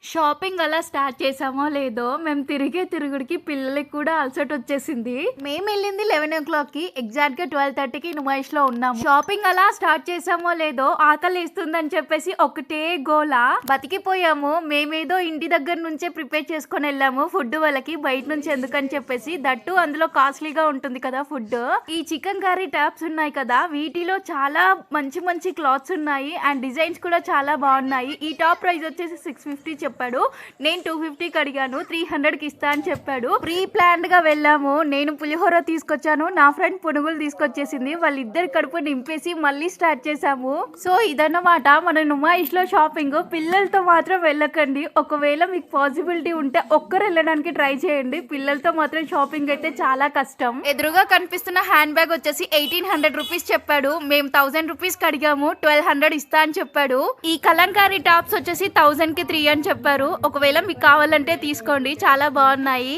Shopping అలా start చేసామో లేదో మేము తిరిగే తిరుగుడికి పిల్లలకి కూడా అలసట వచ్చేసింది. మేము వెళ్ళింది 11 o'clockకి, ఎగ్జాక్ట్ గా 12:30కి నుమాయిష్ లో ఉన్నాము. షాపింగ్ అలా స్టార్ట్ చేసామో లేదో ఆకలి ఇస్తుందని చెప్పేసి ఒకటే గోల బతికిపోయాము. మేమేదో ఇంటి దగ్గర నుంచే ప్రిపేర్ చేసుకొని వెళ్ళాము ఫుడ్ వాళ్ళకి, బయట నుంచి ఎందుకని చెప్పేసి. దట్టు అందులో కాస్ట్లీగా ఉంటుంది కదా ఫుడ్. ఈ చికెన్ కర్రీ టాప్స్ ఉన్నాయి కదా, వీటిలో చాలా మంచి మంచి క్లాత్స్ ఉన్నాయి అండ్ డిజైన్స్ కూడా చాలా బాగున్నాయి. ఈ టాప్ ప్రైస్ వచ్చేసి 650 చెప్పాడు. నేను 250కి అడిగాను, 300కి ఇస్తా అని చెప్పాడు. ప్రీ ప్లాన్డ్ గా వెళ్ళాము. నేను పులిహోర తీసుకొచ్చాను, నా ఫ్రెండ్ పునుగులు తీసుకొచ్చేసింది. వాళ్ళిద్దరి కడుపు నింపేసి మళ్ళీ స్టార్ట్ చేసాము. సో ఇదన్నమాట మన నుమాయిష్ లో షాపింగ్. పిల్లలతో మాత్రం వెళ్ళకండి. ఒకవేళ మీకు పాసిబిలిటీ ఉంటే ఒక్కరు వెళ్ళడానికి ట్రై చేయండి. పిల్లలతో మాత్రం షాపింగ్ అయితే చాలా కష్టం. ఎదురుగా కనిపిస్తున్న హ్యాండ్ బ్యాగ్ వచ్చేసి 1800 రూపీస్ చెప్పాడు. మేము 1000 రూపీస్ కి అడిగాము, 1200 ఇస్తా అని చెప్పాడు. ఈ కలంకారీ టాప్స్ వచ్చేసి 1000కి 3 అని చెప్పారు. ఒకవేళ మీకు కావాలంటే తీసుకోండి, చాలా బాగున్నాయి.